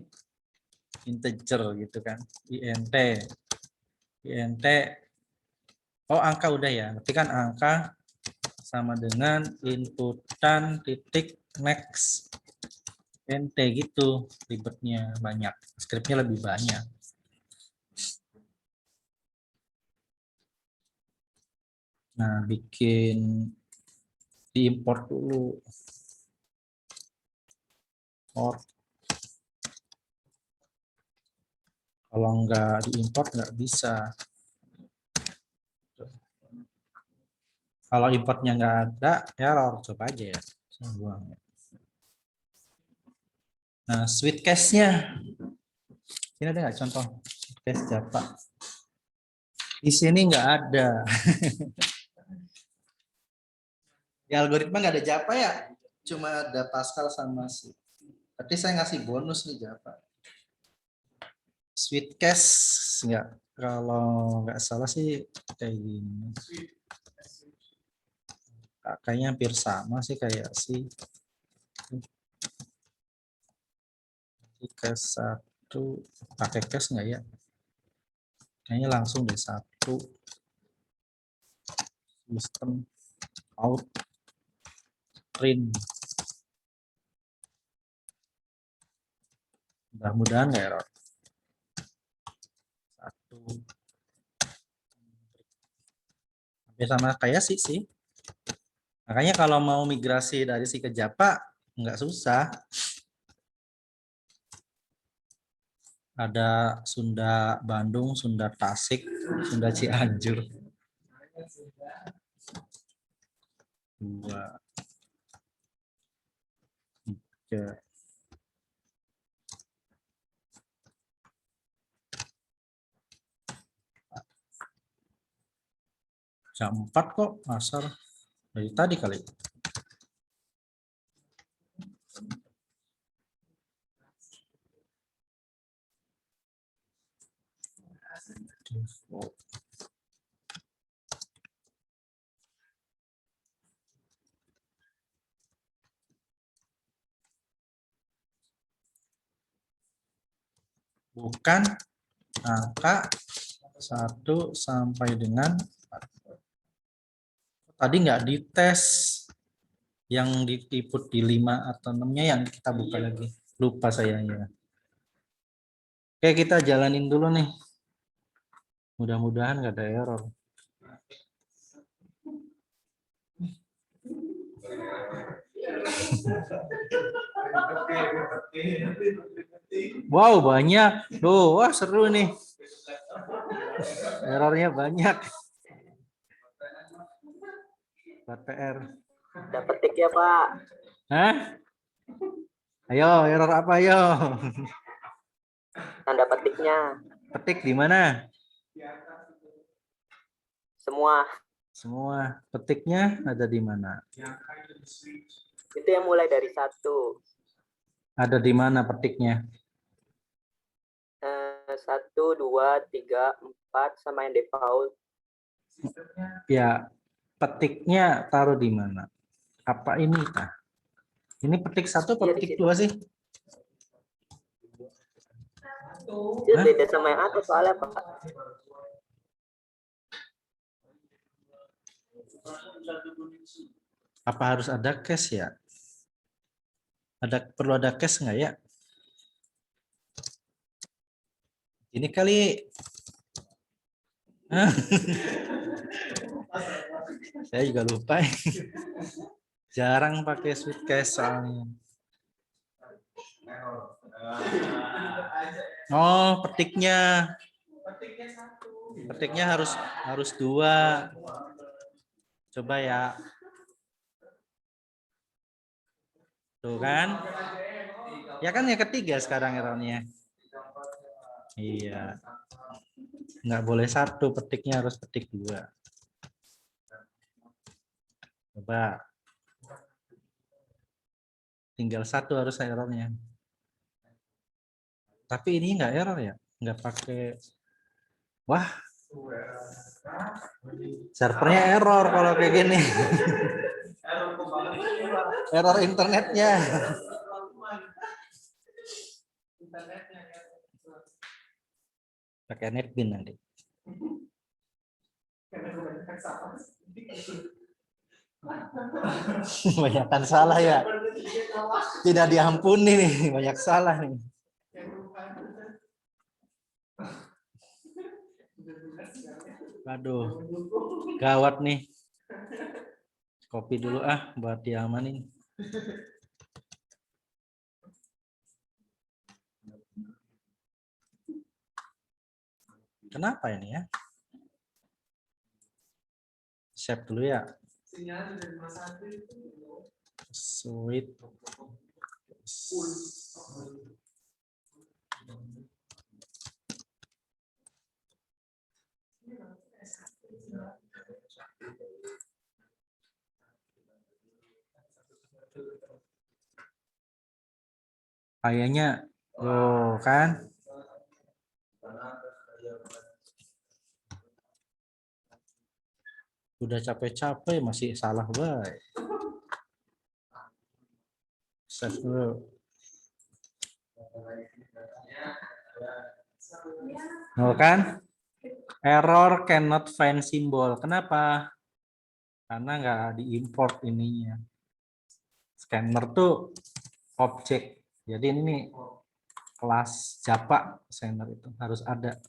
integer gitu kan. int. Oh, angka udah ya. Berarti kan angka sama dengan inputan titik next. ente gitu, ribetnya banyak, skripnya lebih banyak. Nah, bikin diimport dulu. Import. Kalau nggak diimport nggak bisa. Kalau importnya nggak ada, error. Coba aja ya. Saya buang ya. Nah, sweet case-nya. Ini ada nggak contoh sweet case Java? Di sini nggak ada. Di algoritma nggak ada Java ya? Cuma ada Pascal sama C. Berarti saya ngasih bonus nih Java. Sweet case nggak? Kalau nggak salah sih kayak gini. Kayaknya hampir sama sih kayak si case 1 pakai case nggak ya? Kayaknya langsung deh 1 sistem out print. Mudah-mudahan nggak error. 1 hampir sama kayak sih. Makanya kalau mau migrasi dari si ke Java nggak susah. Ada Sunda Bandung, Sunda Tasik, Sunda Cianjur. 2, 3. Jam 4 kok asar. Dari tadi kali. Bukan angka 1 sampai dengan 4. Tadi nggak dites yang input di 5 atau 6-nya yang kita buka lagi. Lupa saya ya. Oke, kita jalanin dulu nih. Mudah-mudahan nggak ada error. Wow, banyak. Tuh, wah seru nih. Errornya banyak. Buat PR. Dapat tik ya, Pak. Hah? Ayo, error apa ayo? Tanda petiknya. Petik di mana? Semua. Semua. Petiknya ada di mana? Itu yang mulai dari 1. Ada di mana petiknya? 1, 2, 3, 4 sama yang default. Ya, petiknya taruh di mana? Apa ini? Nah, ini petik 1 atau Iya, di petik situ. 2 sih? Itu beda sama yang atas soalnya, Pak. Apa harus ada cache ya? Perlu ada cache nggak ya? Ini kali. Saya juga lupa. Jarang pakai sweet cache soalnya. Oh, petiknya. Petiknya harus 2. Coba ya. Tuh kan? Ya kan yang ketiga sekarang errornya. Iya. Nggak boleh 1, petiknya harus petik 2. Coba. Tinggal 1 harus errornya. Tapi ini nggak error ya? Nggak pakai. Wah. Servernya error kalau kayak gini. Error internetnya. Pakai netbin nanti. Kebanyakan salah ya. Tidak diampuni nih, banyak salah nih. Aduh, gawat nih. Kopi dulu buat diamanin. Kenapa ini ya? Save dulu ya. Sweet. Kayaknya, kan? Udah capek-capek masih salah baik. Save dulu. Kan? Error cannot find symbol. Kenapa? Karena nggak diimport ininya. Scanner tuh objek. Jadi ini kelas Java scanner itu harus ada.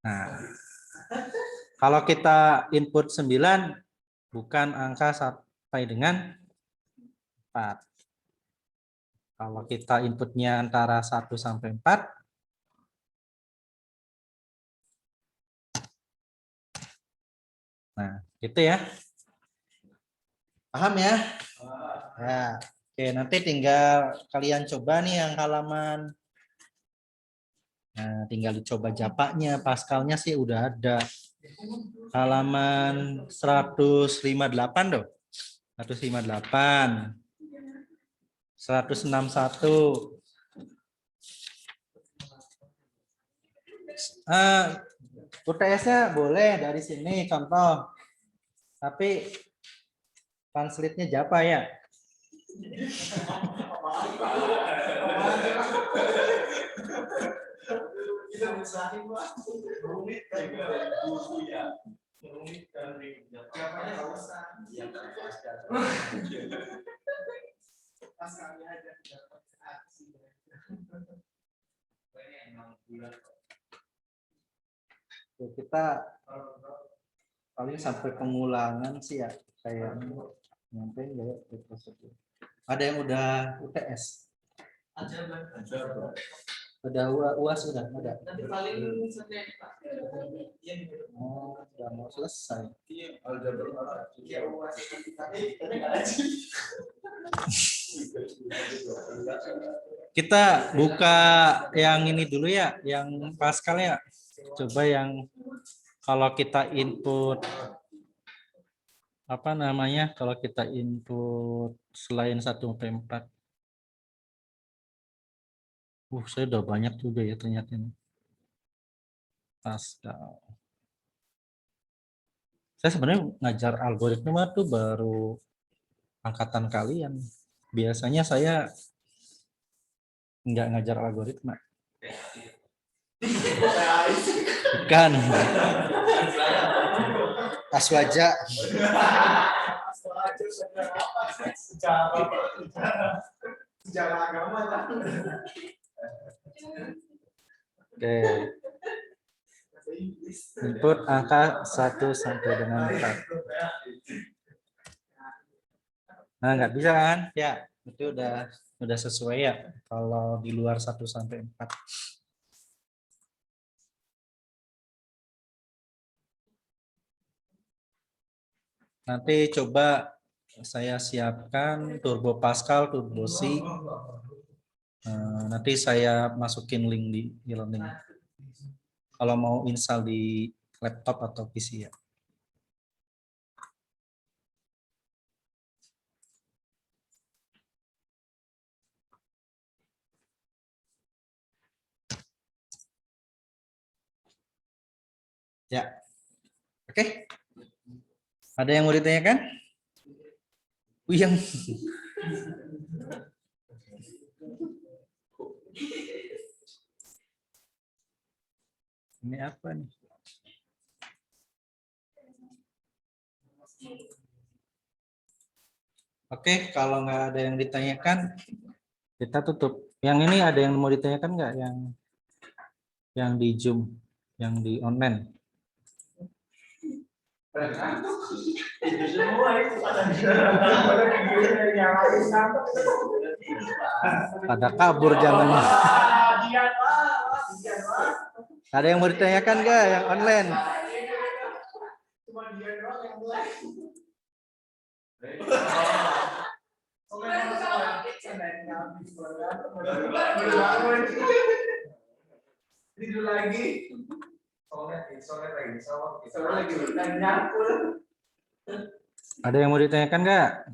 Nah, kalau kita input 9 bukan angka sampai dengan 4. Kalau kita inputnya antara 1 sampai 4, nah, gitu ya. Paham ya? Ya. Oke, nanti tinggal kalian coba nih yang halaman. Nah, tinggal dicoba Java-nya, Pascal-nya sih udah ada. Halaman 158 dong. 158. 161. UTS-nya boleh dari sini contoh. Tapi translate-nya Java ya. Kita paling sampai pengulangan sih ya, kayak nyampe ya. Ada yang udah UTS? Udah UAS sudah ada. Oh, sudah mau selesai. Kita buka yang ini dulu ya, yang Pascal ya. Coba yang kalau kita input apa namanya? Kalau kita input selain 1 sampai 4. Saya udah banyak juga ya ternyata ini. Pascal. Saya sebenarnya ngajar algoritma tuh baru angkatan kalian. Biasanya saya nggak ngajar algoritma. Bukan. Aswaja. Sejarah agama. Oke. Input angka 1 sampai dengan 4. Nah, nggak bisa kan? Ya, itu udah sesuai ya kalau di luar 1 sampai 4. Nanti coba saya siapkan Turbo Pascal, Turbo C. Nanti saya masukin link di e-learning. Kalau mau install di laptop atau PC ya. Ya. Oke. Ada yang mau ditanyakan? Yang Ini apa nih? Oke, kalau nggak ada yang ditanyakan, kita tutup. Yang ini ada yang mau ditanyakan nggak? Yang di Zoom, yang di online? Pada kabur jalannya. Ada yang mau ditanyakan nggak yang online? Tidur lagi. Sore lagi. Ada yang mau ditanyakan nggak?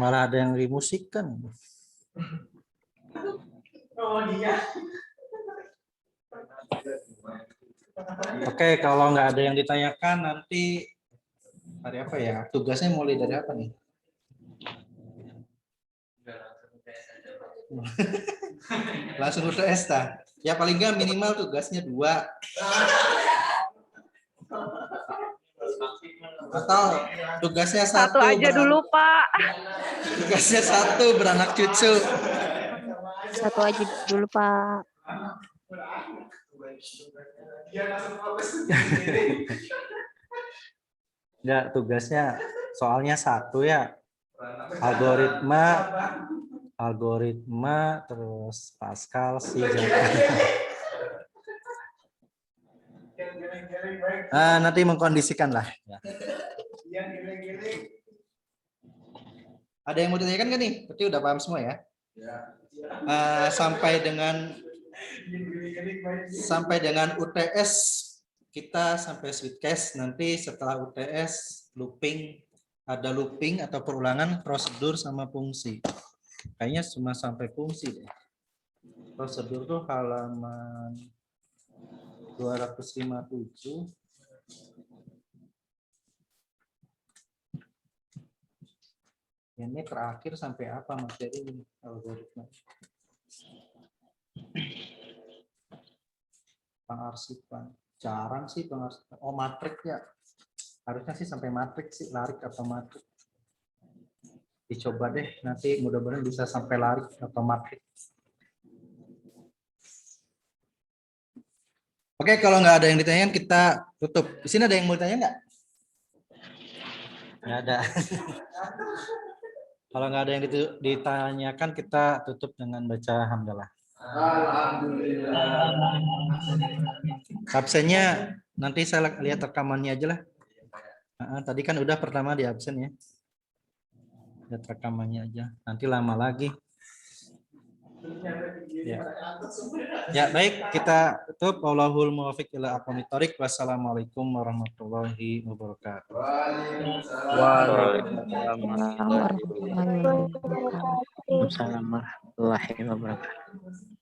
Malah ada yang dimusikkan. Oke, kalau nggak ada yang ditanyakan nanti hari apa ya? Tugasnya mulai dari apa nih? Langsung UTS ta? Ya paling nggak minimal tugasnya 2. Atau tugasnya 1 Satu aja dulu, Pak. Tugasnya 1 beranak cucu. Satu aja dulu, Pak. Enggak, tugasnya soalnya 1 ya. Algoritma terus Pascal sih. Nanti mengkondisikan lah. Ya. Ada yang mau ditanyakan nggak nih? Berarti udah paham semua ya? Sampai dengan UTS kita sampai Sweetcast. Nanti setelah UTS ada looping atau perulangan prosedur sama fungsi. Kayaknya cuma sampai fungsi deh. Prosedur tuh halaman 257. Ini terakhir sampai apa materi ini? Algoritma. Pengarsipan. Jarang sih pengarsipan. Oh, matriks ya. Harusnya sih sampai matriks sih, larik atau matriks. Dicoba deh, nanti mudah-mudahan bisa sampai larik atau matriks. Oke, kalau nggak ada yang ditanyakan kita tutup. Di sini ada yang mau ditanya nggak? Nggak ada. Kalau nggak ada yang ditanyakan kita tutup dengan baca hamdalah. Alhamdulillah. Absennya nanti saya lihat rekamannya aja lah. Tadi kan udah pertama di absen ya. Lihat rekamannya aja. Nanti lama lagi. Ya baik, kita tutup. Wallahul muwaffiq ila aqwamit thoriq. Wassalamualaikum warahmatullahi wabarakatuh. Waalaikumsalam Warahmatullahi wabarakatuh. warahmatullahi wabarakatuh.